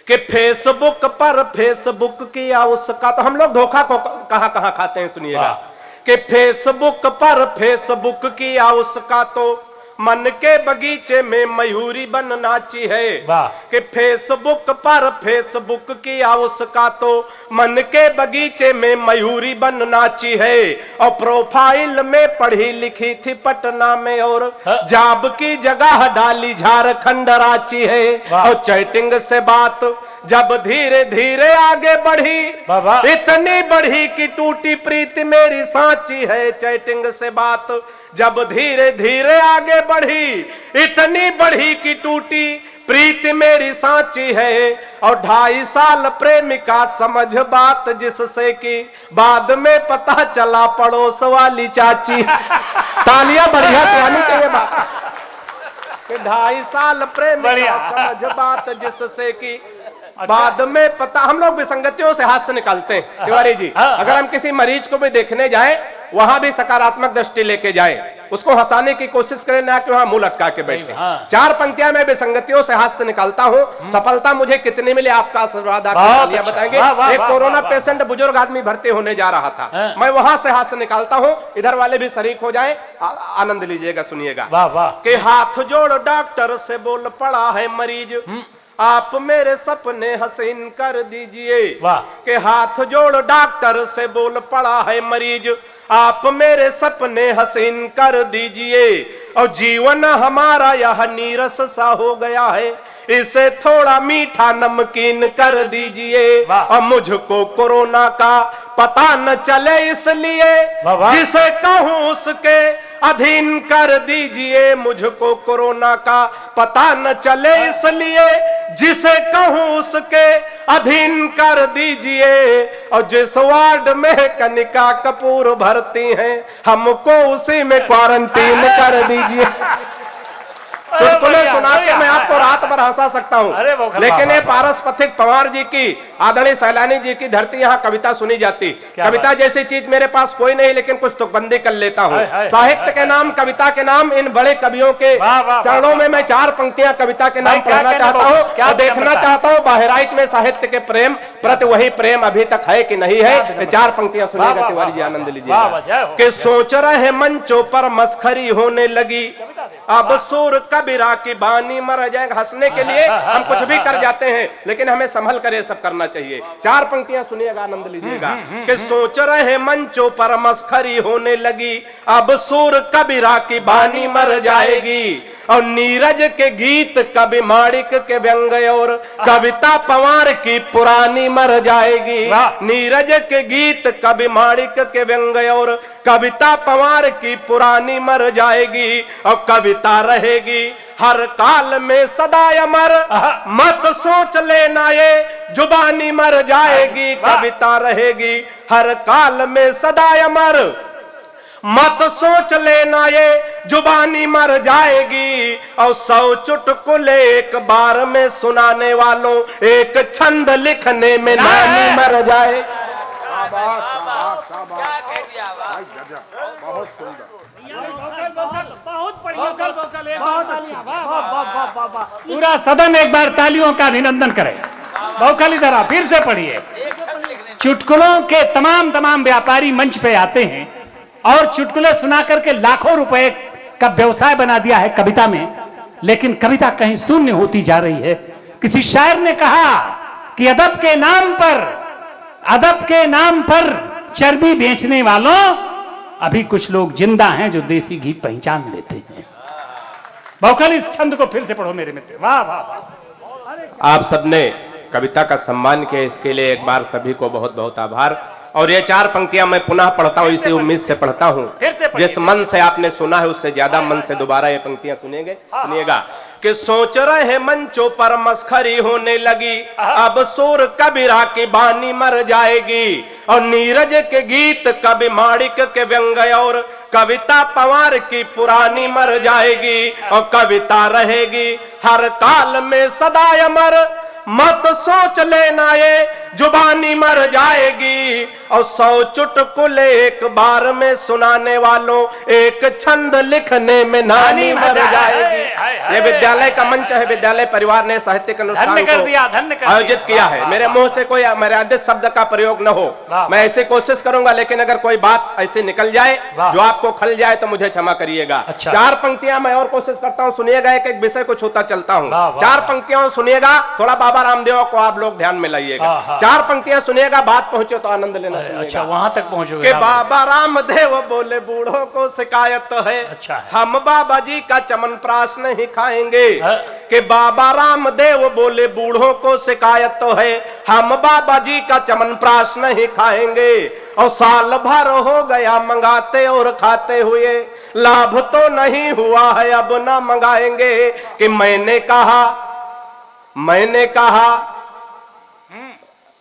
कि फेसबुक पर फेसबुक किया उसका, तो हम लोग धोखा को कहां कहां खाते हैं सुनिएगा, कि फेसबुक पर फेसबुक किया उसका तो मन के बगीचे में मयूरी बन नाची है। कि फेसबुक पर फेसबुक किया उसका तो मन के बगीचे में मयूरी बन नाची है। और प्रोफाइल में पढ़ी लिखी थी पटना में और जॉब की जगह डाली झारखंड रांची है। और चैटिंग से बात जब धीरे धीरे आगे बढ़ी, इतनी बढ़ी कि टूटी प्रीति मेरी सांची है। चैटिंग से बात जब धीरे धीरे आगे बढ़ी, इतनी बढ़ी कि टूटी प्रीति मेरी सांची है। और 2.5 साल प्रेमिका समझ बात जिससे कि बाद में पता चला पड़ोस वाली चाची। तालियां बढ़िया से आनी चाहिए बात। 2.5 साल प्रेमिका समझ बात जिससे कि बाद में पता। हम लोग विसंगतियों से हाथ से निकालते हैं तिवारी जी। अगर हम किसी मरीज को भी देखने जाए, वहां भी सकारात्मक दृष्टि लेके जाए, उसको हंसाने की कोशिश करें, ना कि वहां मुंह लटका के बैठे। 4 पंक्तियां मैं विसंगतियों से हाथ से निकालता हूं। सफलता मुझे कितनी मिली, आपका आशीर्वाद, आप बताएंगे। एक कोरोना पेशेंट बुजुर्ग आदमी भर्ती होने जा रहा था, मैं वहां से हाथ से निकालता हूं। इधर वाले भी शरीक हो जाए, आनंद लीजिएगा, सुनिएगा। कि हाथ जोड़ डॉक्टर से बोल पड़ा है मरीज, आप मेरे सपने हसीन कर दीजिए। कि हाथ जोड़ डॉक्टर से बोल पड़ा है मरीज, आप मेरे सपने हसीन कर दीजिए। और जीवन हमारा यह नीरस सा हो गया है, इसे थोड़ा मीठा नमकीन कर दीजिए। और मुझको कोरोना का पता न चले, इसलिए जिसे कहूं उसके अधीन कर दीजिए। मुझको कोरोना का पता न चले, इसलिए जिसे कहूं उसके अधीन कर दीजिए। और जिस वार्ड में कनिका कपूर भर्ती हैं, हमको उसी में क्वारंटीन कर दीजिए। चुटकुले सुना के मैं आपको रात भर हंसा सकता हूँ, लेकिन ये पारस पथिक पवार जी की, आदरणीय सैलानी जी की धरती, यहाँ कविता सुनी जाती। कविता जैसी चीज मेरे पास कोई नहीं, लेकिन कुछ तुकबंदी कर लेता हूँ। साहित्य के नाम, कविता के नाम, इन बड़े कवियों के चरणों में मैं 4 पंक्तियां कविता के नाम पढ़ना चाहता हूँ और देखना चाहता हूँ बहराइच में साहित्य के प्रेम प्रति वही प्रेम अभी तक है कि नहीं है। 4 पंक्तियां सुनिएगा तिवारी जी, आनंद लीजिए। कि सोच रहे मंचों पर मस्खरी होने लगी, अब सुर कबीरा की बानी मर जाएगा। हंसने के लिए हम कुछ भी कर जाते हैं, लेकिन हमें संभल कर ये सब करना चाहिए। 4 पंक्तियां सुनिएगा, आनंद लीजिएगा। कि सोच रहे मंचों पर मस्खरी होने लगी, अब सुर कबीरा की बानी मर जाएगी। और नीरज के गीत कवि माणिक के व्यंग और कविता पवार की पुरानी मर जाएगी। नीरज के गीत कवि माणिक के व्यंग और कविता पवार की पुरानी मर जाएगी। और कविता रहेगी हर काल में सदा अमर, मत सोच लेना ये जुबानी मर जाएगी। कविता रहेगी हर काल में सदा अमर, मत सोच लेना ये जुबानी मर जाएगी। और 100 चुटकुले एक बार में सुनाने वालों, एक छंद लिखने में नानी मर जाए। बहुत सुंदर, पूरा सदन एक बार तालियों का अभिनंदन करे। बहुखाली तरह फिर से पढ़िए। चुटकुलों के तमाम व्यापारी मंच पे आते हैं और चुटकुले सुना करके लाखों रुपए का व्यवसाय बना दिया है कविता में, लेकिन कविता कहीं शून्य होती जा रही है। किसी शायर ने कहा कि अदब के नाम पर चर्बी बेचने वालों, अभी कुछ लोग जिंदा हैं जो देसी घी पहचान लेते हैं। बहुकाल इस छंद को फिर से पढ़ो मेरे मित्र। वाह वाह वाह। आप सबने कविता का सम्मान किया, इसके लिए एक बार सभी को बहुत बहुत आभार। और ये 4 पंक्तियां मैं पुनः पढ़ता हूँ, इसी उम्मीद से पढ़ता हूँ जिस मन से आपने सुना है उससे ज्यादा मन से दोबारा ये पंक्तियां सुनिएगा। कि सोच रहे मंचों पर मस्खरी होने लगी, अब सुर कबीरा की बानी मर जाएगी। और नीरज के गीत कवि माणिक के व्यंग और कविता पवार की पुरानी मर जाएगी। और कविता रहेगी हर काल में सदा अमर, मत सोच लेना ये जुबानी मर जाएगी और 100 चुटकुले एक बार में सुनाने वालों, एक छंद लिखने में नानी मर जाएगी। ये विद्यालय का मंच है। विद्यालय परिवार ने साहित्यिक अनुष्ठान को आयोजित किया है। मेरे मुंह से कोई मर्यादित शब्द का प्रयोग न हो, मैं ऐसे कोशिश करूंगा, लेकिन अगर कोई बात ऐसी निकल जाए जो आपको खल जाए तो मुझे क्षमा करिएगा। अच्छा। 4 पंक्तियां मैं और कोशिश करता हूं, सुनिएगा, एक एक विषय को छूता चलता हूं। 4 पंक्तियां सुनिएगा, थोड़ा बाबा रामदेव को आप लोग ध्यान में लाइएगा। 4 पंक्तियां सुनिएगा, बात पहुंचे तो आनंद लेना सुनिएगा। अच्छा, वहां तक पहुंचोगे। कि बाबा रामदेव बोले बूढ़ों को शिकायत है, अच्छा है। हम बाबा जी का चमनप्राश नहीं खाएंगे। कि बाबा रामदेव बोले बूढ़ों को शिकायत तो है, हम बाबा जी का चमनप्राश नहीं खाएंगे। और साल भर हो गया मंगाते और खाते हुए, लाभ तो नहीं हुआ है अब ना मंगाएंगे। कि मैंने कहा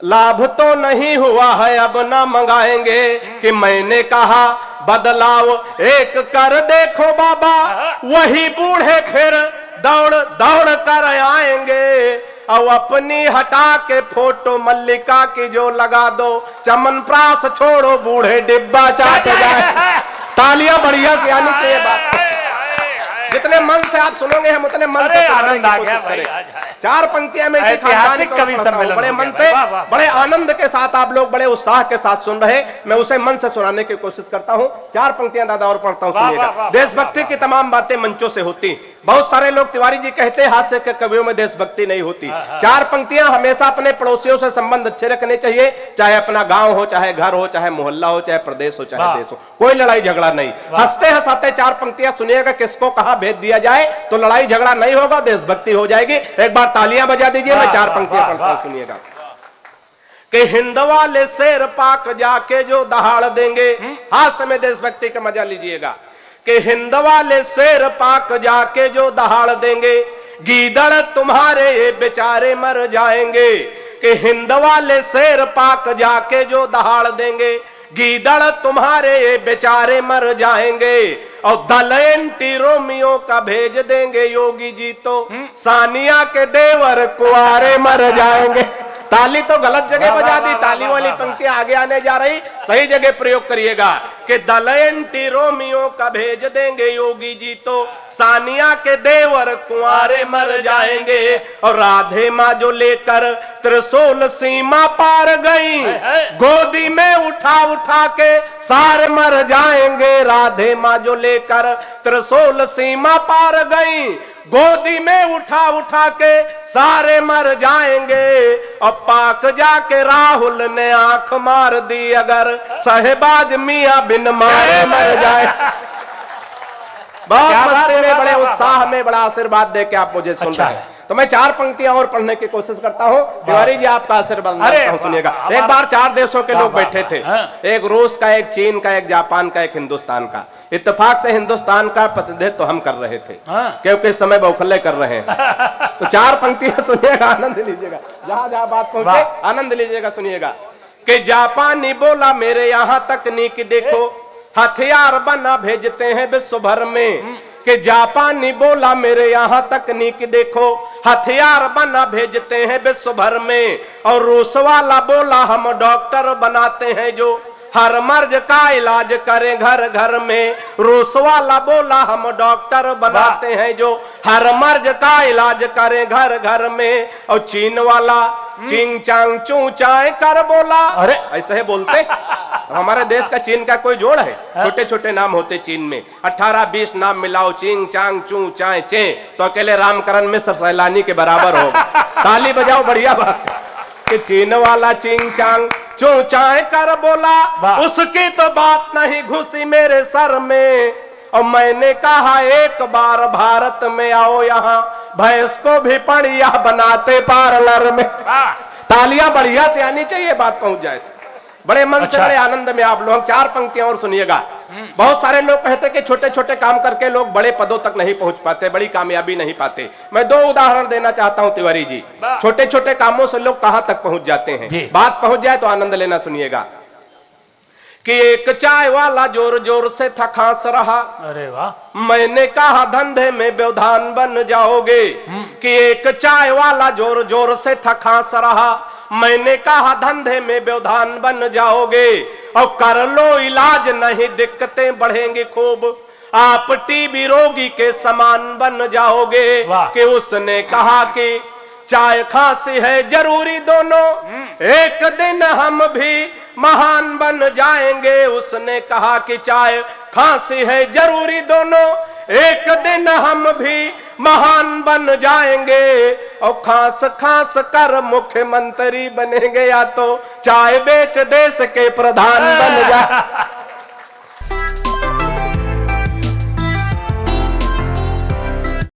लाभ तो नहीं हुआ है अब ना मंगाएंगे। कि मैंने कहा बदलाव एक कर देखो बाबा, वही बूढ़े फिर दौड़ दौड़ कर आएंगे। और अपनी हटा के फोटो मल्लिका की जो लगा दो, चमनप्राश छोड़ो बूढ़े डिब्बा चाट जाए। तालियां बढ़िया से आनी चाहिए बात। जितने मन से आप सुनोगे हम उतने मन से आनंद आ गया भाई। 4 पंक्तियां में से ऐतिहासिक कवि सम्मेलन बड़े मन से, बड़े आनंद के साथ आप लोग बड़े उत्साह के साथ सुन रहे, मैं उसे मन से सुनाने की कोशिश करता हूं। 4 पंक्तियां दादा और पढ़ता हूं, सुनिएगा। देशभक्ति की तमाम बातें मंचों से होती। बहुत सारे लोग, तिवारी जी कहते हैं हास्य के कवियों में देशभक्ति नहीं होती। 4 पंक्तियां हमेशा अपने पड़ोसियों से संबंध अच्छे रखने चाहिए, चाहे अपना गांव हो, चाहे घर हो, चाहे मोहल्ला हो, चाहे प्रदेश हो, चाहे देश हो, कोई लड़ाई झगड़ा नहीं। हंसते हंसाते 4 पंक्तियां सुनिएगा, किसको कहां भेज दिया जाए तो लड़ाई झगड़ा नहीं होगा, देशभक्ति हो जाएगी। एक बार तालियां बजा दीजिए, मैं 4 पंक्तियां पढ़ता हूं, सुनिएगा। कि हिंद वाले शेर पाक जाके जो दहाड़ देंगे, हाथ में देशभक्ति का मजा लीजिएगा। कि हिंद वाले शेर पाक जाके जो दहाड़ देंगे, गीदड़ तुम्हारे ये बेचारे मर जाएंगे। कि हिंद वाले शेर पाक जाके जो दहाड़ देंगे, गीदड़ तुम्हारे ये बेचारे मर जाएंगे। और दल एंटी रोमियो का भेज देंगे योगी जी तो सानिया के देवर कुआरे मर जाएंगे। ताली तो गलत जगह बजा दी, ताली वाली पंक्तियां आगे आने जा रही, सही जगह प्रयोग करिएगा। कि दल एंटी रोमियो का भेज देंगे योगी जी तो सानिया के देवर कुआरे मर जाएंगे। और राधे माँ जो लेकर त्रिशूल सीमा पार गई, गोदी में उठा उठा के सारे मर जाएंगे। राधे माँ जो लेकर त्रिशूल सीमा पार गई, गोदी में उठा उठा के सारे मर जाएंगे। और पाक जाके राहुल ने आंख मार दी, अगर साहेबाज मियां बिन मारे मर जाए। बहुत मस्ती में, बड़े उत्साह में, बड़ा आशीर्वाद दे के आप मुझे सुन रहे हैं। तो मैं 4 पंक्तियां और पढ़ने की कोशिश करता हूं। तिवारी जी आपका आशीर्वाद सुनिएगा। एक बार 4 देशों के लोग बैठे थे, एक रूस का, एक चीन का, एक जापान का, एक हिंदुस्तान का। इत्तेफाक से हिंदुस्तान का प्रतिनिधित्व तो हम कर रहे थे, क्योंकि इस समय बौखले कर रहे हैं। तो 4 पंक्तियां सुनिएगा, आनंद लीजिएगा, जहां जहां बात पहुंचे आनंद लीजिएगा, सुनिएगा। कि जापानी बोला मेरे यहाँ तकनीक देखो, हथियार बना भेजते हैं विश्व भर में। कि जापानी बोला मेरे यहाँ तकनीक देखो, हथियार बना भेजते हैं विश्व भर में। और रूस वाला बोला हम डॉक्टर बनाते हैं जो हर मर्ज का इलाज करें घर घर में। रूस वाला बोला हम डॉक्टर बनाते हैं जो हर मर्ज का इलाज करें घर घर में। और चीन वाला चिंग चांग चू चाय कर बोला, अरे ऐसे है बोलते। हमारे देश का चीन का कोई जोड़ है? छोटे छोटे नाम होते चीन में, 18-20 नाम मिलाओ, चिंग चांग चू चाय चे, तो अकेले रामकरण मिश्र सैलानी के बराबर होगा। ताली बजाओ, बढ़िया बात। कि चीन वाला चिंग चांग चू चाय कर बोला, उसकी तो बात नहीं घुसी मेरे सर में। और मैंने कहा एक बार भारत में आओ, यहाँ भैंस को भी पड़िया बनाते पार्लर में। तालियां बढ़िया से आनी चाहिए, बात पहुंच जाए। बड़े मन से, बड़े आनंद में आप लोग 4 पंक्तियां और सुनिएगा। बहुत सारे लोग कहते कि छोटे छोटे काम करके लोग बड़े पदों तक नहीं पहुंच पाते, बड़ी कामयाबी नहीं पाते। मैं 2 उदाहरण देना चाहता हूं तिवारी जी। छोटे छोटे कामों से लोग कहां तक पहुंच जाते हैं, बात पहुंच जाए तो आनंद लेना, सुनिएगा। कि एक चाय वाला जोर जोर से था खांस रहा, अरे वाह, मैंने कहा धंधे में व्यवधान बन जाओगे। कि एक चाय वाला जोर जोर से था खांस रहा, मैंने कहा धंधे में व्यवधान बन जाओगे और कर लो इलाज, नहीं दिक्कतें बढ़ेंगी खूब, आप टीबी रोगी के समान बन जाओगे। कि उसने कहा कि चाय खांसी है जरूरी दोनों, एक दिन हम भी महान बन जाएंगे। उसने कहा कि चाय खांसी है जरूरी दोनों, एक दिन हम भी महान बन जाएंगे। और खांस खांस कर मुख्यमंत्री बनेंगे या तो चाय बेच देश के प्रधान बन जाए।